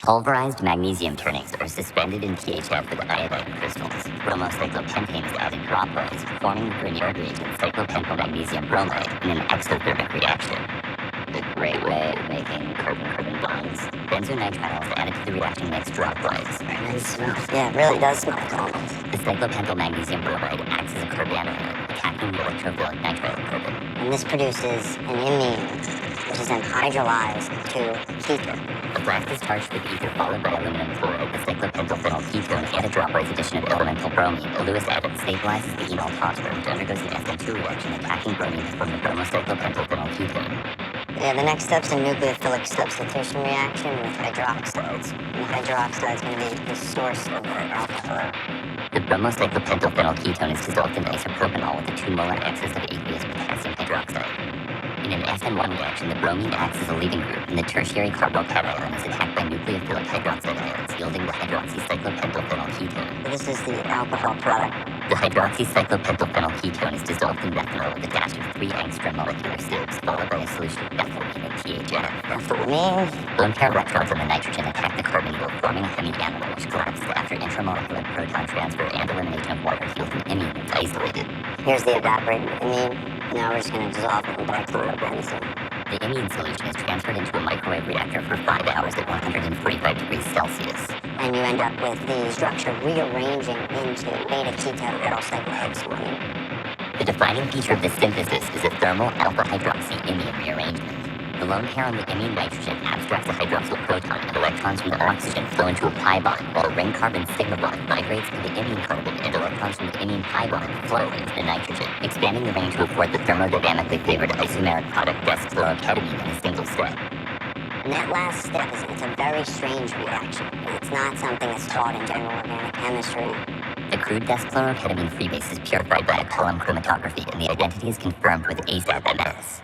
Pulverized magnesium turnings are suspended in THF with iodine crystals. Bromocyclopentane is added droplets, forming the Grignard reagent cyclopentyl bromide in an exothermic reaction. A great way of making carbon-carbon bonds. Benzonitrile is added to the reaction mix droplets. Yeah, it really does smell like The cyclopentyl bromide acts as a carbanion, attacking the electrophilic nitrile carbon. And this produces an imine, which is then hydrolyzed to ether. The flask is charged with ether followed by aluminum chloride. The cyclopentylphenyl ketone and a droplets addition of elemental bromine. A Lewis additive stabilizes the enol phosphor, which undergoes an SN2 reaction, attacking bromine to form the bromocyclopentylphenyl ketone. Yeah, the next step's a nucleophilic substitution reaction with hydroxides. And the hydroxide is going to be the source of the alcohol. The bromocyclopentylphenyl ketone is dissolved in isopropanol with a 2 molar excess of aqueous potassium hydroxide. In an SN1 reaction, the bromine acts as a leaving group, and the tertiary carbocation is attacked by nucleophilic hydroxide ions, yielding the hydroxycyclopentyl ketone. This is the alcohol product. The hydroxycyclopentyl ketone is dissolved in methanol with a dash of 3 angstrom molecular sieves, followed by a solution of ethylamine and THF. Ethylamine? Lone pair electrons on the nitrogen attack the carbonyl, forming a hemianimal, which collapses after intramolecular proton transfer and elimination of water heals an imine that's isolated. Here's the evaporated imine. Now we're just going to dissolve it in dichlorobenzene. The imine solution is transferred into a microwave reactor for 5 hours at 145 degrees Celsius. And you end up with the structure rearranging into beta-keto cyclohexylamine. The defining feature of this synthesis is a thermal alpha-hydroxy-imine rearrangement. The lone pair on the imine nitrogen abstracts a hydroxyl proton, and electrons from the oxygen flow into a pi bond, while a ring carbon sigma bond migrates to the imine carbon, and electrons from the imine pi bond flow into the nitrogen, expanding the range to afford the thermodynamically favored isomeric product dysphoroketamine in a single step. And that last step it's a very strange reaction. It's not something that's taught in general organic chemistry. The crude dyschloroketamine freebase is purified by a column chromatography, and the identity is confirmed with ASAP-MS.